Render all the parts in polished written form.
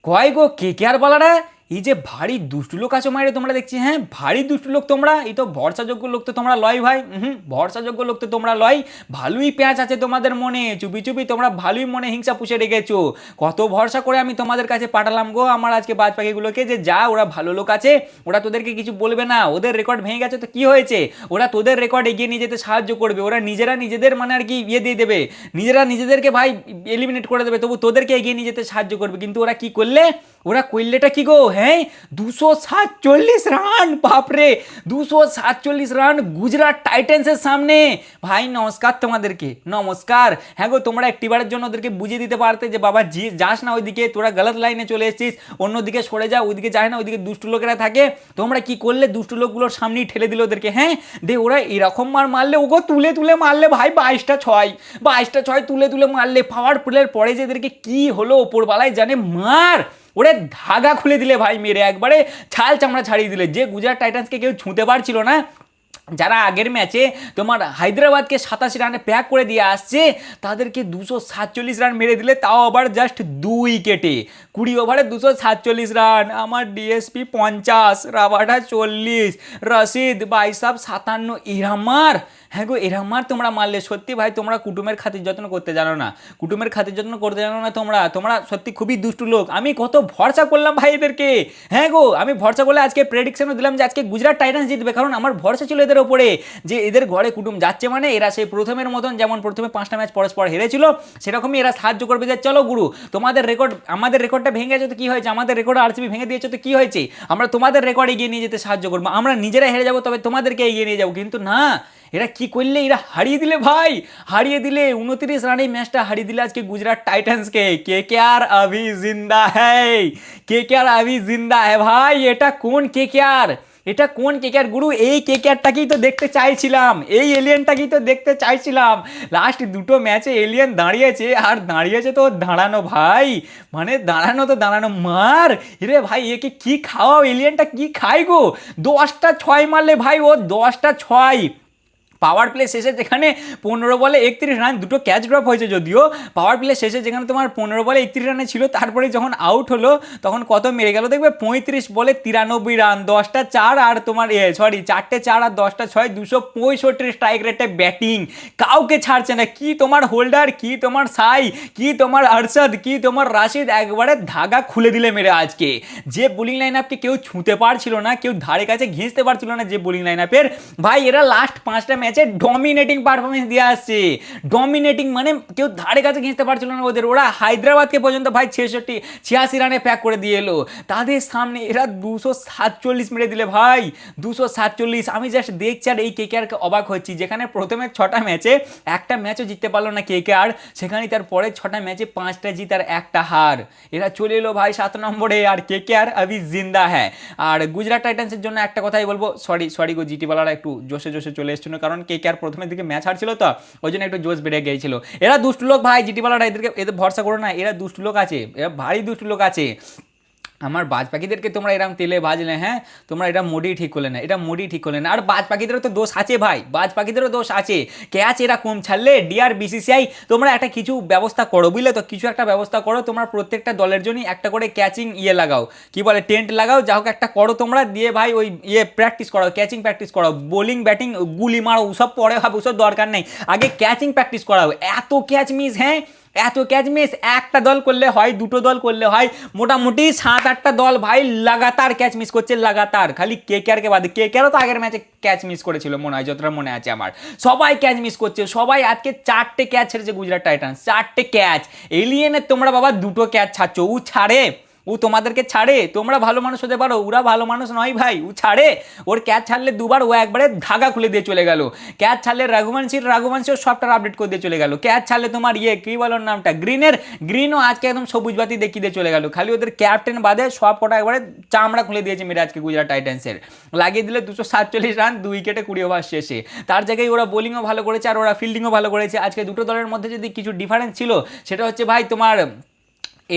কয় গো কে কে আর বলারা, এই যে ভারী দুষ্টু লোক আছো মাইরে তোমরা দেখছি। হ্যাঁ, ভারী দুষ্টু লোক তোমরা। এই তো ভরসাযোগ্য লোক তো তোমরা লয় ভাই। ভরসাযোগ্য লোক তো তোমরা লয়। ভালোই পেঁয়াজ আছে তোমাদের মনে, চুপি চুপি তোমরা ভালোই মনে হিংসা পুষে রেখেছো। কত ভরসা করে আমি তোমাদের কাছে পাঠালাম গো আমার আজকে বাজ পাখিগুলোকে, যে যা ওরা ভালো লোক আছে, ওরা তোদেরকে কিছু বলবে না, ওদের রেকর্ড ভেঙে গেছে তো কি হয়েছে, ওরা তোদের রেকর্ড এগিয়ে নিয়ে যেতে সাহায্য করবে, ওরা নিজেরা নিজেদের মানে আর কি ইয়ে দিয়ে দেবে, নিজেরা নিজেদেরকে ভাই এলিমিনেট করে দেবে, তবু তোদেরকে এগিয়ে নিয়ে যেতে সাহায্য করবে। কিন্তু ওরা কি করলে, ওরা করলেটা কি গো? হ্যাঁ, 247 রান, বাপরে 247 রান গুজরাট টাইটান্সের সামনে। ভাই নমস্কার তোমাদেরকে, নমস্কার। হ্যাঁ গো, তোমরা একটিবারের জন্য ওদেরকে বুঝিয়ে দিতে পারতে যে বাবা যাস না ওইদিকে, তোরা গলত লাইনে চলে এসেছিস, অন্যদিকে সরে যা, ওইদিকে যায় না, ওইদিকে দুষ্টু লোকেরা থাকে। তোমরা কি করলে, দুষ্টু লোকগুলোর সামনেই ঠেলে দিল ওদেরকে। হ্যাঁ, দে ওরা এরকম মারলে ওগো, তুলে তুলে মারলে ভাই, 22টা 6 তুলে তুলে মারলে। পাওয়ার প্লের পরে যে এদেরকে কি হলো ওপরবালায় জানে। মার ওরে ধাগা খুলে দিলে ভাই, মেরে একবারে ছাল চামড়া ছাড়িয়ে দিলে। যে গুজরাট টাইটান্সকে কেউ ছুঁতে পারছিল না, যারা আগের ম্যাচে তোমার হায়দ্রাবাদকে 87 রানে প্যাক করে দিয়ে আসছে, তাদেরকে 247 রান মেরে দিলে, তাও আবার জাস্ট 2 উইকেটে। 20 ওভারে 247 রান। আমার ডিএসপি 50, রাবাডা 40, রশিদ বাইসাব 57, এরামার। হ্যাঁ গো, এরামার তোমরা মারলে। সত্যি ভাই তোমরা কুটুমের খাতির যত্ন করতে জানো না, কুটুমের খাতির যত্ন করতে জানো না তোমরা। তোমরা সত্যি খুবই দুষ্টু লোক। আমি কত ভরসা করলাম ভাই এদেরকে। হ্যাঁ গো, আমি ভরসা করলে আজকে প্রেডিকশনও দিলাম যে আজকে গুজরাট টাইটান্স জিতবে, কারণ আমার ভরসা ছিল এদের ওপরে, যে এদের ঘরে কুটুম যাচ্ছে মানে এরা সেই প্রথমের মতন, যেমন প্রথমে 5টা ম্যাচ পরস্পর হেরেছিল, সেরকমই এরা সাহায্য করবে যে চলো গুরু, তোমাদের রেকর্ড, আমাদের রেকর্ডটা ভেঙে গেছে তো কি হয়েছে, আমাদের রেকর্ড আরসিবি ভেঙে দিয়েছে তো কি হয়েছে, আমরা তোমাদের রেকর্ড এগিয়ে নিয়ে যেতে সাহায্য করবো, আমরা নিজেরা হেরে যাবো তবে তোমাদেরকে এগিয়ে নিয়ে যাবো। কিন্তু না, এরা কি করলে, এরা হারিয়ে দিলে ভাই, হারিয়ে দিলে 29 রানে ম্যাচটা হারিয়ে দিলে আজকে গুজরাট টাইটান্সকে। কে কে আর अभी जिंदा है, কে কে আর अभी जिंदा है ভাই। এটা কোন কে কে আর, এটা কোন কেকেআর গুরু? এই কেকেআরটাকেই তো দেখতে চাইছিলাম, এই এলিয়েনটাকেই তো দেখতে চাইছিলাম। লাস্ট দুটো ম্যাচে এলিয়েন দাঁড়িয়েছে, আর দাঁড়িয়েছে তো দাঁড়ানো ভাই, মানে দাঁড়ানো তো দাঁড়ানো। মার রে ভাই, একে কি খাওয়াও, এলিয়েনটা কি খাই গো? 10টা 6 মারলে ভাই, ও 10টা 6। পাওয়ার প্লে শেষে যেখানে 15 বলে 31 রান, দুটো ক্যাচ ড্রপ হয়েছে যদিও, পাওয়ার প্লে শেষে যেখানে তোমার 15 বলে 31 রানে ছিল, তারপরে যখন আউট হলো তখন কত মেরে গেল দেখবে, 35 বলে 93 রান, 10টা 4, আর তোমার 4টে 4 আর 10টা 6, 265 স্ট্রাইক রেটে ব্যাটিং। কাউকে ছাড়ছে না, কি তোমার হোল্ডার, কি তোমার সাই, কি তোমার আরশদ, কি তোমার রাশিদ, একবারে ধাগা খুলে দিলে মেরে আজকে। যে বোলিং লাইন আপকে কেউ ছুঁতে পারছিল না, কেউ ধারে কাছে ঘিঁচতে পারছিল না যে বোলিং লাইন আপের, ভাই এরা লাস্ট 5টা ম্যাচে ডমিনেটিং পারফরমেন্স দিয়ে আসছে। ডমিনেটিং মানে কেউ ধারে কাছে ঘিঁচতে পারছিল না ওদের। ওরা হায়দ্রাবাদকে পর্যন্ত ভাই 86 রানে প্যাক করে দিয়ে এলো, তাদের সামনে এরা 247 মেরে দিলে ভাই, 247। আমি জাস্ট দেখছি আর এই কেকেআরকে অবাক হচ্ছি, যেখানে প্রথমে 6টা ম্যাচে একটা ম্যাচও জিততে পারলো না কেকেআর, সেখানে তার পরের 6টা ম্যাচে 5টা জিত আর একটা হার। এরা চলে এলো ভাই 7 নম্বরে, আর কেকেআর अभी जिंदा है। আর গুজরাট টাইটান্সের জন্য একটা কথাই বলবো, সরি সরি গো, জিটি বালারা একটু জোশে জোশে চলে এসেছিল, কারণ কেকেআর প্রথমের দিকে ম্যাচ হারছিল তো, ওই জন্য একটু জোশ বেড়ে গিয়েছিল। এরা দুষ্টু লোক ভাই, জিটি বালারা, এদেরকে এদের ভরসা করো না, এরা দুষ্টু লোক আছে, এরা ভারী দুষ্টু লোক আছে। আমার বাজ পাখিদেরকে তোমরা এরকম তেলে ভাজলে, হ্যাঁ তোমরা এটা মোটেই ঠিক করলে না, এটা মোটেই ঠিক করলে না। আর বাজ পাখিদেরও তো দোষ আছে ভাই, বাজ পাখিদেরও দোষ আছে। ক্যাচ এরা কম ছাড়লে, ডিআর বিসিসিআই তোমরা একটা কিছু ব্যবস্থা করো, বুঝলে তো, কিছু একটা ব্যবস্থা করো, তোমরা প্রত্যেকটা দলের জন্যই একটা করে ক্যাচিং ইয়ে লাগাও, কি বলে টেন্ট লাগাও, যা হোক একটা করো তোমরা, দিয়ে ভাই ওই ইয়ে প্র্যাকটিস করাও, ক্যাচিং প্র্যাকটিস করাও, বোলিং ব্যাটিং গুলি মারো, ওসব পরে হবে, ওসব দরকার নেই, আগে ক্যাচিং প্র্যাকটিস করাও। এত ক্যাচ মিস, হ্যাঁ এত ক্যাচ মিস, একটা দল করলে হয়, দুটো দল করলে হয়, মোটামুটি 7-8টা দল ভাই লাগাতার ক্যাচ মিস করছে, লাগাতার। খালি কেকেআরকে বাদে, কেকেআরও তো আগের ম্যাচে ক্যাচ মিস করেছিল মনে হয়, যতটা মনে আছে আমার, সবাই ক্যাচ মিস করছে, সবাই। আজকে 4টে ক্যাচ ছেড়েছে গুজরাট টাইটান্স, 4টে ক্যাচ। এলিয়েনের তোমরা বাবা 2টো ক্যাচ ছাড়ছো, ও ছাড়ে, ও তোমাদেরকে ছাড়ে, তোমরা ভালো মানুষ হতে পারো, ওরা ভালো মানুষ নয় ভাই, ও ছাড়ে। ওর ক্যাচ ছাড়লে দুবার ও একবারে ধাগা খুলে দিয়ে চলে গেল। ক্যাচ ছাড়লে রাঘুবংশীর সবটা আপডেট করে দিয়ে চলে গেল। ক্যাচ ছাড়লে তোমার ইয়ে কি বলো নামটা, গ্রিনও আজকে একদম সবুজ বাতি দেখিয়ে দিয়ে চলে গেল। খালি ওদের ক্যাপ্টেন বাদে সব কটা একবারে চামড়া খুলে দিয়েছে মেরে আজকে গুজরাট টাইটান্সের। লাগিয়ে দিলে 247 রান 2 উইকেটে 20 ওভার শেষে। তার জায়গায় ওরা বোলিংও ভালো করেছে আর ওরা ফিল্ডিংও ভালো করেছে। আজকে দুটো দলের মধ্যে যদি কিছু ডিফারেন্স ছিল, সেটা হচ্ছে ভাই তোমার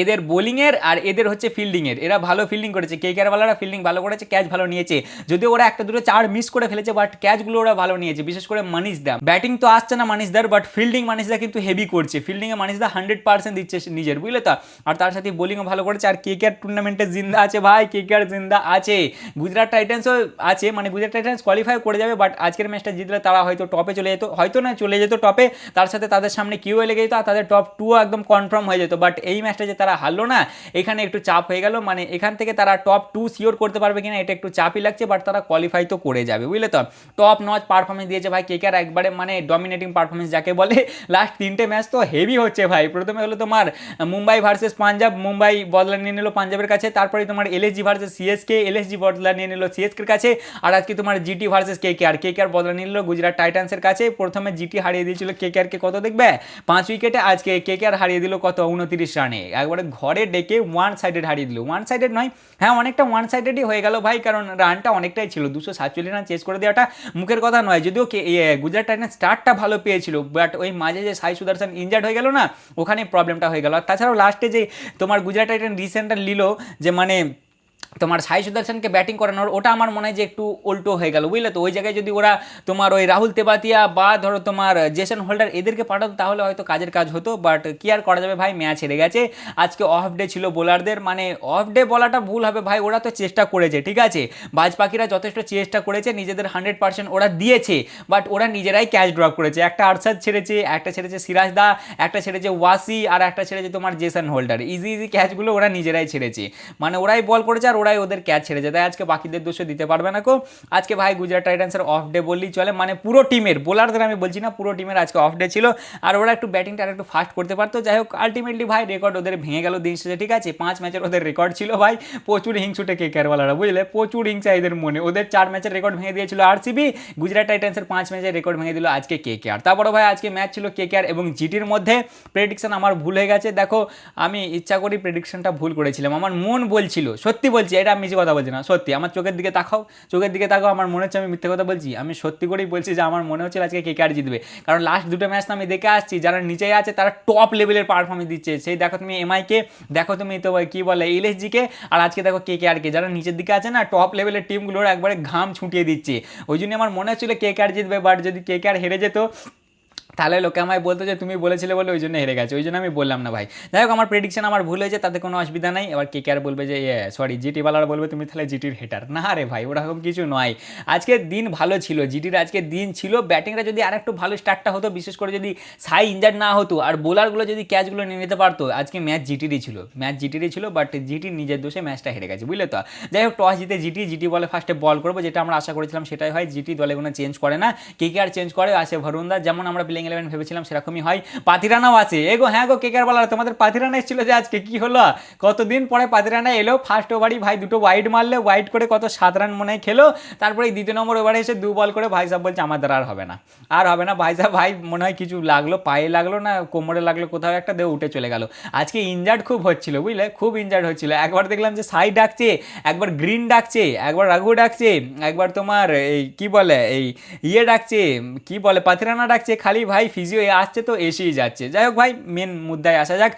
এদের বোলিংয়ের আর এদের হচ্ছে ফিল্ডিংয়ের, এরা ভালো ফিল্ডিং করেছে, কেকেআরওয়ালারা ফিল্ডিং ভালো করেছে, ক্যাচ ভালো নিয়েছে, যদিও ওরা একটা দুটো চার মিস করে ফেলেছে বাট ক্যাচগুলো ওরা ভালো নিয়েছে, বিশেষ করে মানিশ দা। ব্যাটিং তো আসছে না মানিশ দার, বাট ফিল্ডিং মানিশ দা কিন্তু হেভি করছে, ফিল্ডিংয়ে মানিশ দা 100% দিচ্ছে নিজের, বুঝলে তো। আর তার সাথে বোলিংও ভালো করেছে। আর কেকেআর টুর্নামেন্টে জিন্দা আছে ভাই, কেকেআর জিন্দা আছে, গুজরাট টাইটান্সও আছে, মানে গুজরাট টাইটান্স কোয়ালিফাই করে যাবে, বাট আজকের ম্যাচটা জিতলে তারা হয়তো টপে চলে যেত, হয়তো না চলে যেত টপে, তার সাথে তাদের সামনে কিউএ লেগে যেত আর তাদের টপ 2 একদম কনফার্ম হয়ে যেত। বাট এই ম্যাচটা যে তারা হারলো না, এখানে একটু চাপ হয়ে গেল, মানে এখান থেকে তারা টপ 2 সিওর করতে পারবে কিনা এটা একটু চাপই লাগছে, বাট তারা কোয়ালিফাই তো করে যাবে, বুঝলে তো। টপ নচ পারফরমেন্স দিয়েছে ভাই কেকেআর, একবারে মানে ডমিনেটিং পারফরমেন্স যাকে বলে। লাস্ট 3টে ম্যাচ তো হেভি হচ্ছে ভাই। প্রথমে হলো তোমার মুম্বাই ভার্সেস পাঞ্জাব, মুম্বাই বদলা নিয়ে নিল পাঞ্জাবের কাছে, তারপরে তোমার এলএসজি ভার্সেস সিএসকে, এলএসজি বদলা নিয়ে নিল সিএসকের কাছে, আর আজকে তোমার জিটি ভার্সেস কেকেআর, কেকেআর বদলা নিয়ে নিল গুজরাট টাইটান্সের কাছে। প্রথমে জিটি হারিয়ে দিয়েছিল কেকেআরকে, কত দেখবে 5 উইকেটে, আজকে কেকেআর হারিয়ে দিল কত 29 রানে, একবারে ঘরে ডেকে ওয়ান সাইডেড হারিয়ে দিল। ওয়ান সাইডেড নয়, হ্যাঁ অনেকটা ওয়ান সাইডেডই হয়ে গেল ভাই, কারণ রানটা অনেকটাই ছিল, 247 রান চেস করে দেওয়াটা মুখের কথা নয়, যদিও গুজরাট টাইটান্স স্টার্টটা ভালো পেয়েছিল, বাট ওই মাঝে যে সাই সুদর্শন ইনজার্ড হয়ে গেল না, ওখানে প্রবলেমটা হয়ে গেল। আর তাছাড়াও লাস্টে যে তোমার গুজরাট টাইটান্স রিসেন্টটা নিল, যে মানে তোমার সাই সুদর্শনকে ব্যাটিং করানোর, ওটা আমার মনে হয় যে একটু উল্টো হয়ে গেল, বুঝলে তো। ওই জায়গায় যদি ওরা তোমার ওই রাহুল তেবাতিয়া বা ধরো তোমার জেসন হোল্ডার এদেরকে পাঠাতো তাহলে হয়তো কাজের কাজ হতো, বাট কি আর করা যাবে ভাই, ম্যাচ হেরে গেছে। আজকে অফ ডে ছিল বোলারদের, মানে অফ ডে বলাটা ভুল হবে ভাই, ওরা তো চেষ্টা করেছে, ঠিক আছে, বাজ পাখিরা যথেষ্ট চেষ্টা করেছে, নিজেদের 100% ওরা দিয়েছে, বাট ওরা নিজেরাই ক্যাচ ড্রপ করেছে। একটা আরশাদ ছেড়েছে, একটা ছেড়েছে সিরাজ দা, একটা ছেড়েছে ওয়াসি, আর একটা ছেড়েছে তোমার জেসন হোল্ডার। ইজি ইজি ক্যাচগুলো ওরা নিজেরাই ছেড়েছে, মানে ওরাই বল করেছে আর ওরাই ওদের ক্যাচ ছেড়েছে, তাই আজকে বাকিদের দোষ দিতে পারবে না কো। আজকে ভাই গুজরাট টাইটান্সের অফ ডে বললেই চলে, মানে পুরো টিমের, বোলারদের আমি বলছি না, পুরো টিমের আজকে অফ ডে ছিল, আর ওরা একটু ব্যাটিংটা আর একটু ফাস্ট করতে পারতো। যাই হোক আলটিমেটলি ভাই রেকর্ড ওদের ভেঙে গেল দিন শেষে, ঠিক আছে। 5 ম্যাচের ওদের রেকর্ড ছিল ভাই, প্রচুর হিংসুটে কেকেআরওয়ালারা, বুঝলে, প্রচুর হিংসা এদের মনে। ওদের 4 ম্যাচের রেকর্ড ভেঙে দিয়েছিল আরসিবি, গুজরাট টাইটান্সের 5 ম্যাচের রেকর্ড ভেঙে দিল আজকে কেকেআর। তারপরে ভাই আজকে ম্যাচ ছিল কেকেআর এবং জিটির মধ্যে। প্রেডিকশন আমার ভুল হয়ে গেছে, দেখো আমি ইচ্ছা করি প্রেডিকশনটা ভুল করেছিলাম, আমার মন বলছিল, সত্যি বলছি, এটা আমি মিছে কথা বলছি না, সত্যি, আমার চোখের দিকে তাকাও, চোখের দিকে তাকাও, আমার মনে হচ্ছে আমি মিথ্যে কথা বলছি, আমি সত্যি করেই বলছি যে আমার মনে হচ্ছে আজকে কেকেআর জিতবে, কারণ লাস্ট 2টো ম্যাচ আমি দেখে আসছি, যারা নিচে আছে তারা টপ লেভেলের পারফরমেন্স দিচ্ছে। সেই দেখো তুমি এমআইকে, দেখো তুমি তো কি বলে এলএসজিকে, আর আজকে দেখো কেকেআরকে, যারা নিচের দিকে আছে না টপ লেভেলের টিমগুলোর একবারে ঘাম ছুটিয়ে দিচ্ছে। ওই জন্য আমার মনে হচ্ছিল কেকেআর জিতবে, বাট যদি কেকেআর হেরে যেত তাহলে লোকে আমায় বলতো যে তুমি বলেছিলে বলে ওই জন্য হেরে গেছে, ওই জন্য আমি বললাম না ভাই। যাই হোক আমার প্রেডিকশন আমার ভুল হয়েছে, তাতে কোনো অসুবিধা নাই। এবার কেকেআর বলবে যে সরি, জিটি বালারা বলবে তুমি তাহলে জিটির হেটার, না রে ভাই ওরকম কিছু নয়। আজকের দিন ভালো ছিল জিটির, আজকের দিন ছিল, ব্যাটিংটা যদি আর একটু ভালো স্টার্টটা হতো, বিশেষ করে যদি সাই ইনজার্ড না হতো আর বোলারগুলো যদি ক্যাচগুলো নিয়ে নিতে পারতো, আজকে ম্যাচ জিটিরই ছিল, বাট জিটির নিজের দোষে ম্যাচটা হেরে গেছে, বুঝলে তো। যাই হোক টস জিতে জিটি বলে ফার্স্টে বল করবো, যেটা আমরা আশা করেছিলাম সেটাই হয়, জিটি দলে কোনো চেঞ্জ করে না, কেকেআর চেঞ্জ করে, আসে ভরুণদা, যেমন আমরা প্লেইং 11 ভেবেছিলাম সেরকমই হয়। পাতিরানাও আছে, এগো হ্যাঁ গো কেকেআর বলার, তোমাদের পাতিরানা এসেছিল যে আজকে, কি হলো, কতদিন পরে পাতিরানা এলো, ফার্স্ট ওভারই ভাই 2টো ওয়াইড মারলে, ওয়াইড করে কত 7 রান মনে হয় খেলো, তারপরে 2 নম্বর ওভারে এসে 2 বল করে ভাই সাহেব বলছে আমার দ্বারা আর হবে না ভাই সাহেব, ভাই মনে হয় কিছু লাগলো, পায়ে লাগলো না কোমরে লাগলো, কোথাও একটা দিয়ে উঠে চলে গেল। আজকে ইনজার্ড খুব হচ্ছিল, বুঝলে, খুব ইনজার্ড হচ্ছিল। একবার দেখলাম যে সাই ডাকছে, একবার গ্রিন ডাকছে, একবার রাঘু ডাকছে, একবার তোমার এই কি বলে এই ডাকছে, কি বলে পাতিরানা ডাকছে, খালি ভাই ফিজিও আসছে তো এসেই যাচ্ছে। যাই হোক ভাই মেন মুদ্দায় আসা যাক,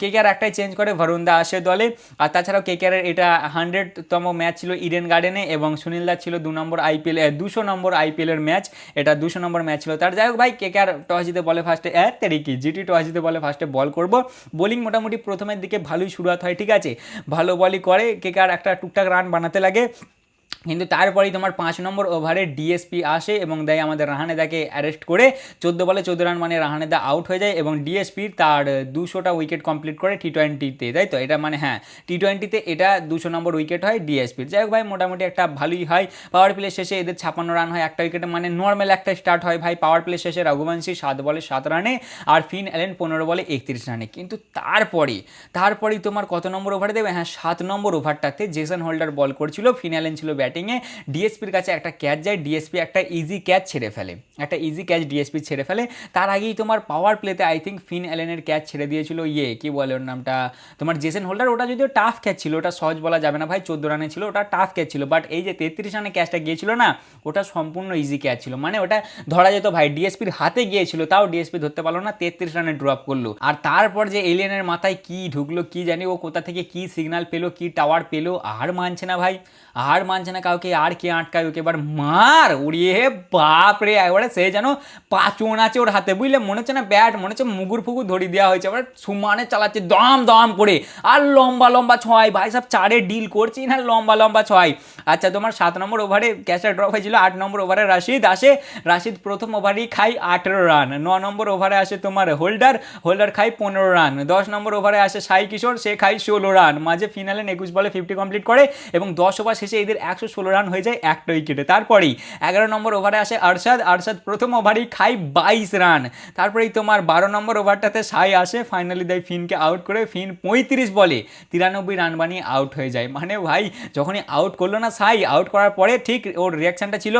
কেকেআর একটাই চেঞ্জ করে, ভরুণদা আসে দলে। আর তাছাড়াও কেকেআরের এটা 100তম ম্যাচ ছিল ইডেন গার্ডেনে, এবং সুনীল দা ছিল 2 নম্বর আইপিএল 200 নম্বর আইপিএলের ম্যাচ, এটা 200 নম্বর ম্যাচ ছিল তার। যাই হোক ভাই কেকেআর টস জিতে বলে ফার্স্টে তেরিকি জিটি টস জিতে বলে ফার্স্টে বল করব। বোলিং মোটামুটি প্রথমের দিকে ভালোই শুরুয়াত হয়, ঠিক আছে, ভালো বলই করে কেকেআর, একটা টুকটাক রান বানাতে লাগে, কিন্তু তারপরেই তোমার 5 নম্বর ওভারে ডিএসপি আসে এবং দেয় আমাদের রাহানেদাকে অ্যারেস্ট করে, 14 বলে 14 রান, মানে রাহানেদা আউট হয়ে যায়, এবং ডিএসপি তার 200টা উইকেট কমপ্লিট করে টি20তে, তাই তো, এটা মানে হ্যাঁ টি20তে এটা 200 নম্বর উইকেট হয় ডিএসপির। যাই হোক ভাই মোটামুটি একটা ভালোই হয়। পাওয়ার প্লে শেষে এদের 56 রান হয় একটা উইকেটে, মানে নর্মাল একটা স্টার্ট হয় ভাই। পাওয়ার প্লে শেষে রঘুবংশী 7 বলে 7 রানে আর ফিন অ্যালেন 15 বলে 31 রানে, কিন্তু তারপরেই তোমার কত নম্বর ওভারে দেবে, হ্যাঁ 7 নম্বর ওভারটাতে জেসন হোল্ডার বল করছিল, ফিন অ্যালেন ছিল ব্যাটিংয়ে, ডিএসপির কাছে একটা ক্যাচ যায়, ডিএসপি একটা ইজি ক্যাচ ছেড়ে ফেলে, একটা ইজি ক্যাচ ডিএসপি ছেড়ে ফেলে। তার আগেই তোমার পাওয়ার প্লেতে আই থিঙ্ক ফিন অ্যালেনের ক্যাচ ছেড়ে দিয়েছিল কি বলে ওর নামটা, তোমার জেসন হোল্ডার। ওটা যদিও টাফ ক্যাচ ছিল, ওটা সহজ বলা যাবে না ভাই, 14 রানে ছিল, ওটা টাফ ক্যাচ ছিল। বাট এই যে 33 রানে ক্যাচটা গিয়েছিল না, ওটা সম্পূর্ণ ইজি ক্যাচ ছিল, মানে ওটা ধরা যেত ভাই, ডিএসপির হাতে গিয়েছিল, তাও ডিএসপি ধরতে পারলো না, 33 রানে ড্রপ করলো। আর তারপর যে এলিয়েনের মাথায় কি ঢুকলো কি জানি, ও কোথা থেকে কি সিগন্যাল পেলো, কি টাওয়ার পেলো, আর মানছে না ভাই, আর মানছে না কাউকে, আর কে আটকায় ওকে, এবার মার উড়িয়ে বাপ রে, একবারে সে যেন পাঁচন আছে ওর হাতে, বুঝলে, মনে হচ্ছে না ব্যাট, মনে হচ্ছে মুগুর ফুগুর ধরিয়ে দেওয়া হয়েছে, এবার সুমানে চালাচ্ছে দম দম করে, আর লম্বা লম্বা ছয় ভাই, সব চারে ডিল করছি না, লম্বা লম্বা ছয়। আচ্ছা তোমার 7 নম্বর ওভারে ক্যাচটা ড্রপ হয়েছিল, 8 নম্বর ওভারে রাশিদ আসে, রাশিদ প্রথম ওভারেই খায় 18 রান, 9 নম্বর ওভারে আসে তোমার হোল্ডার, হোল্ডার খায় 15 রান, 10 নম্বর ওভারে আসে সাই কিশোর, সে খায় 16 রান, মাঝে ফিনালে 21 বলে 50 কমপ্লিট করে, এবং 10 ওভার শেষে এদের 116 রান হয়ে যায় একটা উইকেটে। তারপরেই 11 নম্বর ওভারে আসে আরশাদ, আরশাদ প্রথম ওভারেই খায় 22 রান, তারপরেই তোমার 12 নম্বর ওভারটাতে সাই আসে, ফাইনালি দেয় ফিনকে আউট করে, ফিন 35 বলে 93 রান বানিয়ে আউট হয়ে যায়। মানে ভাই যখনই আউট করলো না সাই, আউট করার পরে ঠিক ওর রিয়াকশানটা ছিল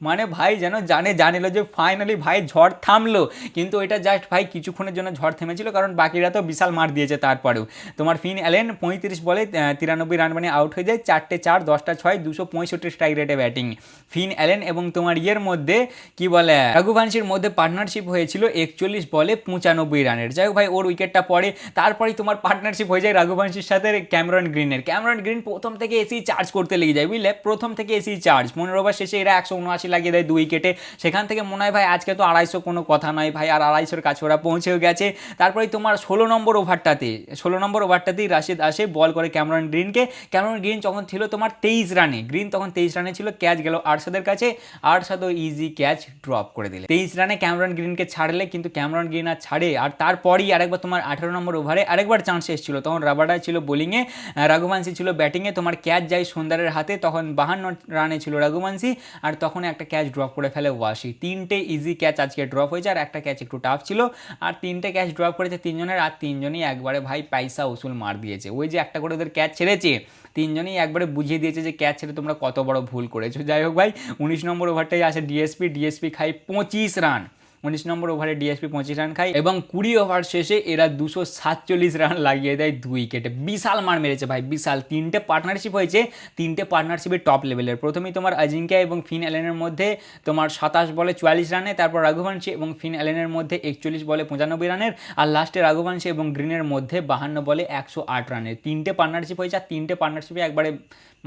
মানে ভাই যেন জানিল যে ফাইনালি ভাই ঝড় থামলো, কিন্তু এটা জাস্ট ভাই কিছুক্ষণের জন্য ঝড় থেমেছিল, কারণ বাকিরা তো বিশাল মার দিয়েছে। তারপরেও তোমার ফিন অ্যালেন 35 বলে 93 রান বানিয়ে আউট হয়ে যায়, 4টে 4 10টা 6 265 স্ট্রাইক রেটে ব্যাটিং ফিন অ্যালেন। এবং তোমার মধ্যে কি বলে রঘুবংশীর মধ্যে পার্টনারশিপ হয়েছিল 41 বলে 95 রানের, যাই হোক ভাই ওর উইকেটটা পড়ে। তারপরেই তোমার পার্টনারশিপ হয়ে যায় রঘুবংশীর সাথে ক্যামেরন গ্রিনের। ক্যামেরন গ্রিন প্রথম থেকে এসেই চার্জ করতে লেগে যায়, বুঝলে, প্রথম থেকে এসেই চার্জ, 15 ওভার শেষে এরা 179 লাগিয়ে দেয় 2 উইকেটে। সেখান থেকে মনে হয় ভাই আজকে তো 250 কোনো কথা নয় ভাই, আর 250-র কাছে ওরা পৌঁছেও গেছে। তারপরে তোমার 16 নম্বর ওভারটাতেই রাশিদ আসে, বল করে ক্যামেরন গ্রিনকে। ক্যামেরন গ্রিন যখন ছিল তোমার 23 রানে, গ্রিন তখন 23 রানে ছিল, ক্যাচ গেল আরশাদের কাছে, আরশাদও ইজি ক্যাচ ড্রপ করে দিলে। 23 রানে ক্যামেরন গ্রিনকে ছাড়লে, কিন্তু ক্যামেরন গ্রিন আর ছাড়ে। আর তারপরেই আরেকবার তোমার 18 নম্বর ওভারে আরেকবার চান্স এসেছিল, তখন রাবাডা ছিল বোলিংয়ে, রঘুবংশী ছিল ব্যাটিংয়ে, তোমার ক্যাচ যায় সুন্দরের হাতে, তখন 52 রানে ছিল রঘুবংশী, আর তখন একটা ক্যাচ ড্রপ করে ফেলে ওয়াসি। 3টে ইজি ক্যাচ আজকে ড্রপ হয়েছে, আর একটা ক্যাচ একটু টাফ ছিল, আর 3টে ক্যাচ ড্রপ করেছে 3 জনের, আর 3 জনই একবারে ভাই পয়সা উসুল মার দিয়েছে। ওই যে একটা করে ওদের ক্যাচ ছেড়েছে, 3 জনই একবারে বুঝিয়ে দিয়েছে যে ক্যাচ ছেড়ে তোমরা কত বড় ভুল করেছো। যাই হোক ভাই 19 নম্বর ওভারটাই আসে ডিএসপি খায় 25 রান, 19 নম্বর ওভারে ডিএসপি 25 রান খায়, এবং 20 ওভার শেষে এরা 247 রান লাগিয়ে দেয় 2 উইকেটে। বিশাল মার মেরেছে ভাই, বিশাল। 3টে পার্টনারশিপ হয়েছে, 3টে পার্টনারশিপের টপ লেভেলের। প্রথমেই তোমার অজিঙ্ক্য এবং ফিন অ্যালেনের মধ্যে তোমার 27 বলে 44 রানে, তারপর রঘুবংশী এবং ফিন অ্যালেনের মধ্যে 41 বলে 95 রানের, আর লাস্টে রঘুবংশী এবং গ্রিনের মধ্যে 52 বলে 108 রানের। 3টে পার্টনারশিপ হয়েছে, আর 3টে পার্টনারশিপে একবারে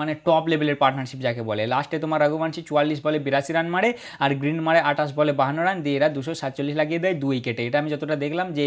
মানে টপ লেভেলের পার্টনারশিপ যাকে বলে। লাস্টে তোমার রঘুবংশী 44 বলে 82 রান মারে, আর গ্রিন মারে 28 বলে 52 রান দিয়ে এরা 247 লাগিয়ে দেয় 2 উইকেটে। এটা আমি যতটা দেখলাম যে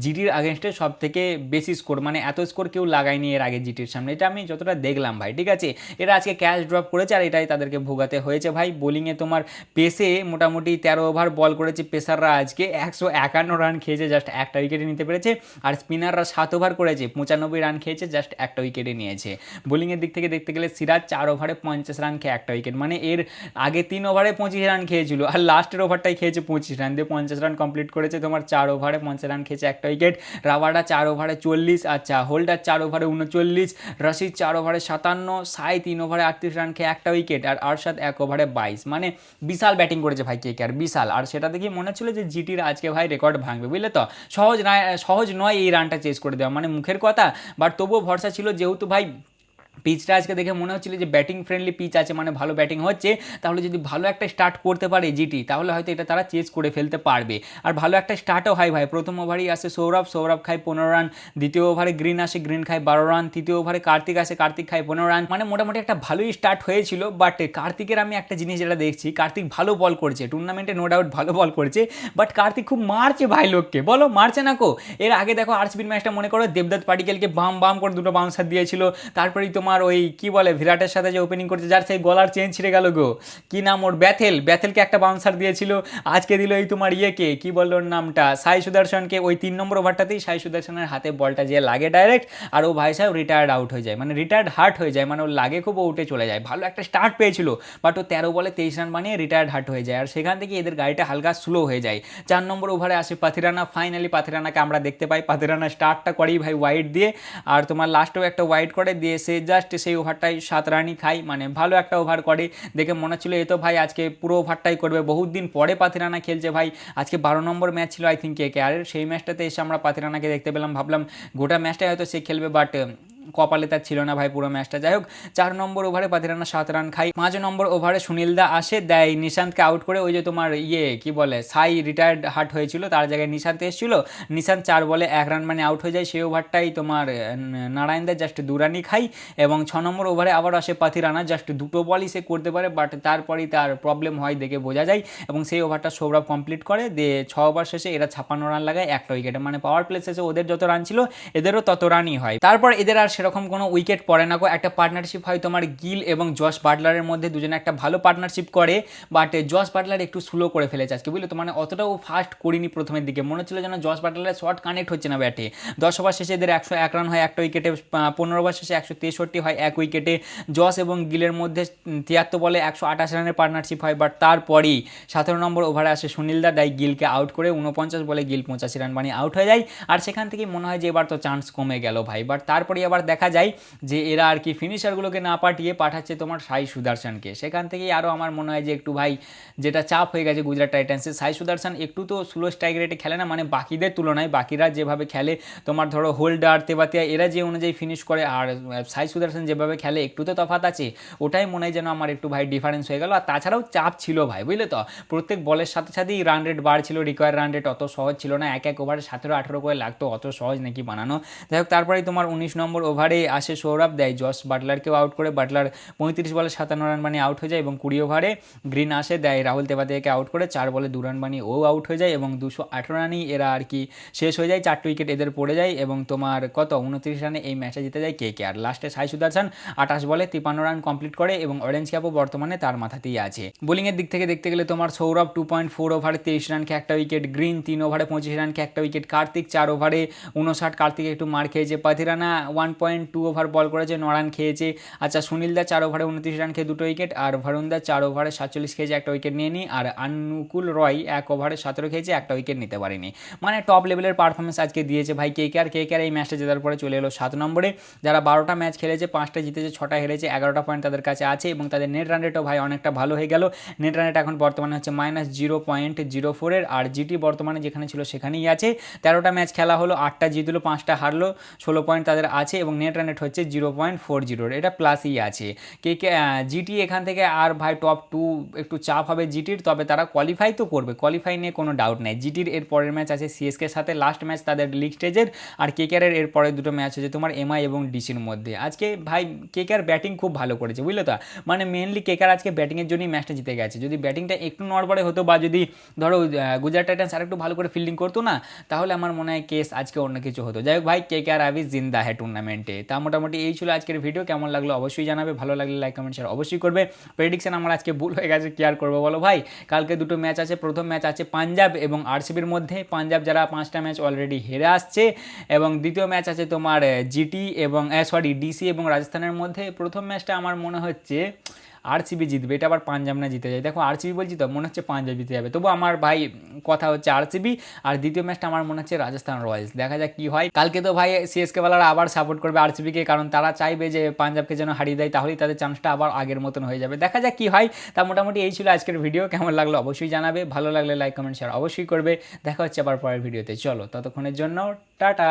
জিটির আগেনস্টে সব থেকে বেশি স্কোর, মানে এত স্কোর কেউ লাগায়নি এর আগে জিটির সামনে, এটা আমি যতটা দেখলাম ভাই, ঠিক আছে। এরা আজকে ক্যাচ ড্রপ করেছে, আর এটাই তাদেরকে ভোগাতে হয়েছে ভাই। বোলিংয়ে তোমার পেসে মোটামুটি 13 ওভার বল করেছে পেসাররা, আজকে 151 রান খেয়েছে, জাস্ট একটা উইকেটে নিতে পেরেছে। আর স্পিনাররা 7 ওভার করেছে, 95 রান খেয়েছে, জাস্ট একটা উইকেটে নিয়েছে। বোলিংয়ের দিক থেকে দেখতে গেলে সিরাজ 4 ওভারে 50 রান খেয়ে একটা উইকেট, মানে এর আগে 3 ওভারে 25 রান খেয়েছিল, আর লাস্টের ওভারটাই খেয়েছে 25 রান দিয়ে 50 রান কমপ্লিট করেছে। তোমার 4 ওভারে 50 রান খেয়েছে একটা উইকেট, রাবাডা 4 ওভারে 40, আচ্ছা হোল্ডার 4 ওভারে 39, রশিদ 4 ওভারে 57, সাই 3 ওভারে 38 রান খেয়ে একটা উইকেট, আর আরশাদ 1 ওভারে 22। মানে বিশাল ব্যাটিং করেছে ভাই কেকেআর, বিশাল। আর সেটা দেখে মনে হচ্ছিল যে জিটির আজকে ভাই রেকর্ড ভাঙবে, বুঝলে তো। সহজ নয় এই রানটা চেস করে দেওয়া, মানে মুখের কথা, বাট তবুও ভরসা ছিল, যেহেতু ভাই পিচটা আজকে দেখে মনে হচ্ছিল যে ব্যাটিং ফ্রেন্ডলি পিচ আছে, মানে ভালো ব্যাটিং হচ্ছে, তাহলে যদি ভালো একটা স্টার্ট করতে পারে জিটি, তাহলে হয়তো এটা তারা চেস করে ফেলতে পারবে। আর ভালো একটা স্টার্টও হয় ভাই, প্রথম ওভারেই আসে সৌরভ খায় 15 রান, দ্বিতীয় ওভারে গ্রিন আসে, গ্রিন খায় 12 রান, তৃতীয় ওভারে কার্তিক আসে, কার্তিক খায় 15 রান, মানে মোটামুটি একটা ভালোই স্টার্ট হয়েছিল। বাট কার্তিকের আমি একটা জিনিস যেটা দেখছি, কার্তিক ভালো বল করছে টুর্নামেন্টে, নো ডাউট ভালো বল করছে, বাট কার্তিক খুব মারছে ভাই লোককে, বলো মারছে না কো। এর আগে দেখো আরসিবির ম্যাচটা মনে করো, দেবদত্ত পাটিকেলকে বাম করে দুটো বাউন্সার দিয়েছিল, তারপরেই তোমার ওই কি বলে বিরাটের সাথে যে ওপেনিং করছে, যার সেই গলার চেন ছিঁড়ে গেল গো, কি নাম ওর, ব্যাথেলকে একটা বাউন্সার দিয়েছিল। আজকে দিল এই তোমার কি বললো ওর নামটা, সাই সুদর্শনকে। ওই 3 নম্বর ওভারটাতেই সাই সুদর্শনের হাতে বলটা যে লাগে ডাইরেক্ট, আর ও ভাই সাহেব রিটায়ার্ড আউট হয়ে যায়, মানে রিটায়ার্ড হার্ট হয়ে যায়, মানে ওর লাগে খুব, উঠে চলে যায়। ভালো একটা স্টার্ট পেয়েছিল, বাট ও 13 বলে 23 রান বানিয়ে রিটায়ার্ড হার্ট হয়ে যায়, আর সেখান থেকে এদের গাড়িটা হালকা স্লো হয়ে যায়। 4 নম্বর ওভারে আসে পাথিরানা, ফাইনালি পাথিরানাকে আমরা দেখতে পাই, পাথিরানা স্টার্টটা করেই ভাই ওয়াইড দিয়ে, আর তোমার লাস্টেও একটা ওয়াইড করে দিয়ে সে জাস্ট জাস্ট সেই ওভারটাই 7 রানই খায়, মানে ভালো একটা ওভার করে, দেখে মনে হচ্ছিল এ তো ভাই আজকে পুরো ওভারটাই করবে। বহুত দিন পরে পাতিরানা খেলছে ভাই, আজকে 12 নম্বর ম্যাচ ছিল আই থিঙ্ক কেকেআরের, সেই ম্যাচটাতে এসে আমরা পাতিরানাকে দেখতে পেলাম, ভাবলাম গোটা ম্যাচটাই হয়তো সে খেলবে, বাট কপালে তার ছিল না ভাই পুরো ম্যাচটা। যাই হোক 4 নম্বর ওভারে পাতিরানা 7 রান খায়। 5 নম্বর ওভারে সুনীল দা আসে, দেয় নিশান্তকে আউট করে, ওই যে তোমার কি বলে সাই রিটায়ার্ড হার্ট হয়েছিল তার জায়গায় নিশান্ত এসেছিল, নিশান্ত 4 বলে 1 রান মানে আউট হয়ে যায়। সেই ওভারটাই তোমার নারায়ণ দা জাস্ট 2 রানই খাই। এবং 6 নম্বর ওভারে আবার আসে পাতিরানা, জাস্ট 2টো বলই সে করতে পারে, বাট তারপরেই তার প্রবলেম হয় দেখে বোঝা যায়, এবং সেই ওভারটা সৌরভ কমপ্লিট করে দিয়ে 6 ওভার শেষে এরা 56 রান লাগায় একটা উইকেটে, মানে পাওয়ার প্লে শেষে ওদের যত রান ছিল এদেরও তত রানই হয়। তারপর এদের আর সেরকম কোনো উইকেট পড়ে না, একটা পার্টনারশিপ হয় তোমার গিল এবং জশ বাটলারের মধ্যে, দুজনে একটা ভালো পার্টনারশিপ করে, বাট জশ বাটলার একটু স্লো করে ফেলেছে আজকে, বুঝলো তো, মানে অতটাও ফাস্ট করিনি প্রথমের দিকে, মনে হচ্ছিল যেন জশ বাটলারের শট কানেক্ট হচ্ছে না ব্যাটে। 10 ওভার শেষে এদের 101 রান হয় একটা উইকেটে, 15 ওভার শেষে 163 হয় এক উইকেটে। জশ এবং গিলের মধ্যে 73 বলে 128 রানের পার্টনারশিপ হয়, বাট তারপরেই 17 নম্বর ওভারে আসে সুনীল দা, দেয় গিলকে আউট করে, 49 বলে গিল 85 রান বানিয়ে আউট হয়ে যায়। আর সেখান থেকেই মনে হয় যে এবার তো চান্স কমে গেল ভাই, বাট তারপরে আবার দেখা যায় যে এরা আর কি ফিনিশারগুলোকে না পাঠিয়ে পাঠাচ্ছে তোমার সাই সুদর্শনকে, সেখান থেকেই আরও আমার মনে হয় যে একটু ভাই যেটা চাপ হয়ে গেছে গুজরাট টাইটান্সের। সাই সুদর্শন একটু তো স্লো স্ট্রাইক রেটে খেলে না, মানে বাকিদের তুলনায়, বাকিরা যেভাবে খেলে তোমার ধরো হোল্ডার তেবাতিয়া এরা যে অনুযায়ী ফিনিশ করে, আর সাই সুদর্শন যেভাবে খেলে একটু তো তফাৎ আছে, ওটাই মনে হয় যেন আমার একটু ভাই ডিফারেন্স হয়ে গেল। আর তাছাড়াও চাপ ছিল ভাই, বুঝলে তো, প্রত্যেক বলের সাথে সাথেই রান রেট বাড়ছিল, রিকোয়ার রান রেট অত সহজ ছিল না, এক ওভারে 17-18 করে লাগতো, অত সহজ নাকি বানানো। যাই হোক তারপরেই তোমার 19 নম্বর ওভারে আসে সৌরভ, দেয় জশ বাটলারকেও আউট করে, বাটলার 35 বলে 57 রান বানিয়ে আউট হয়ে যায়। এবং 20 ওভারে গ্রিন আসে, দেয় রাহুল তেবাতিয়াকে আউট করে, 4 বলে 2 রান বানিয়ে ও আউট হয়ে যায়, এবং 218 রানই এরা আর কি শেষ হয়ে যায়, 4টি উইকেট এদের পড়ে যায়, এবং তোমার 29 রানে এই ম্যাচে জিতে যায় কেকেআর। লাস্টে সাই সুদর্শন 28 বলে 53 রান কমপ্লিট করে, এবং অরেঞ্জ ক্যাপও বর্তমানে তার মাথাতেই আছে। বোলিংয়ের দিক থেকে দেখতে গেলে তোমার সৌরভ 2.4 ওভারে 23 রান খেয়ে একটা উইকেট, গ্রিন 3 ওভারে 25 রান খেয়ে একটা উইকেট, কার্তিক 4 ওভারে 59, কার্তিক একটু মার খেয়েছে, পাতিরানা 1.2 ওভার বল করেছে 9 রান খেয়েছে। আচ্ছা সুনীল দা 4 ওভারে 29 রান খেয়ে 2টো উইকেট, আর ভারুণ দা 4 ওভারে 47 খেয়েছে একটা উইকেট নিয়ে নি, আর আনুকুল রয় 1 ওভারে 17 খেয়েছে একটা উইকেট নিতে পারেনি। মানে টপ লেভেলের পারফরমেন্স আজকে দিয়েছে ভাই কেকেআর। এই ম্যাচটা জেতার পরে চলে এলো 7 নম্বরে, যারা 12টা ম্যাচ খেলেছে 5টা জিতেছে 6টা হেরেছে, 11টা পয়েন্ট তাদের কাছে আছে, এবং তাদের নেট রান রেটও ভাই অনেকটা ভালো হয়ে গেল। নেট রান রেট এখন বর্তমানে হচ্ছে -0.04 এর, আর জিটি বর্তমানে যেখানে ছিল সেখানেই আছে। 13টা ম্যাচ খেলা হলো, 8টা জিতলো 5টা হারলো, 16 পয়েন্ট তাদের আছে, এবং নেট রান রেট হচ্ছে 0.40, এটা প্লাসই আছে। জিটি এখান থেকে আর ভাই টপ 2 একটু চাপ হবে জিটির, তবে তারা কোয়ালিফাই তো করবে, কোয়ালিফাই নিয়ে কোনো ডাউট নেই। জিটির এর পরের ম্যাচ আছে সিএসকের সাথে, লাস্ট ম্যাচ তাদের লিগ স্টেজের, আর কেকেআরের এর পরের দুটো ম্যাচ হচ্ছে তোমার এমআই এবং ডিসির মধ্যে। আজকে ভাই কেকেআর ব্যাটিং খুব ভালো করেছে, বুঝলে তো, মানে মেনলি কেকেআর আজকে ব্যাটিংয়ের জন্যই ম্যাচটা জিতে গেছে। যদি ব্যাটিংটা একটু নড়বড়ে হতো, বা যদি ধরো গুজরাট টাইটান্স আর একটু ভালো করে ফিল্ডিং করতো না, তাহলে আমার মনে হয় কেস আজকে অন্য কিছু হতো। যাই হোক ভাই কেকেআর আবি জিন্দা হ্যাঁ টুর্নামেন্টে। তা মোটামুটি এই ছিল আজকের ভিডিও, কেমন লাগলো অবশ্যই জানাবে, ভালো লাগলে লাইক কমেন্ট শেয়ার অবশ্যই করবে। প্রেডিকশন আমার আজকে ভুল হয়ে গেছে, কি আর করবো বলো ভাই। কালকে দুটো ম্যাচ আছে, প্রথম ম্যাচ আছে পাঞ্জাব এবং আরসিবির মধ্যে, পাঞ্জাব যারা 5টা ম্যাচ অলরেডি হেরে আসছে, এবং দ্বিতীয় ম্যাচ আছে তোমার জিটি এবং ডিসি এবং রাজস্থানের মধ্যে। প্রথম ম্যাচটা আমার মনে হচ্ছে আরসিবি জিতবে, এটা আবার পাঞ্জাব না জিতে যায়, দেখো আরসিবি বলছি তো, মনে হচ্ছে পাঞ্জাব জিতে যাবে, তবু আমার ভাই কথা হচ্ছে আরসিবি। আর দ্বিতীয় ম্যাচটা আমার মনে হচ্ছে রাজস্থান রয়্যালস, দেখা যাক কি হয়। কালকে তো ভাই সিএসকে ওয়ালারা আবার সাপোর্ট করবে আরসিবিকে, কারণ তারা চাইবে যে পাঞ্জাবকে যেন হারিয়ে দেয়, তাহলেই তাদের চান্সটা আবার আগের মতন হয়ে যাবে, দেখা যাক কি হয়। তা মোটামুটি এই ছিল আজকের ভিডিও, কেমন লাগলো অবশ্যই জানাবে, ভালো লাগলে লাইক কমেন্ট শেয়ার অবশ্যই করবে। দেখা হচ্ছে আবার পরের ভিডিওতে, চলো ততক্ষণের জন্য টাটা।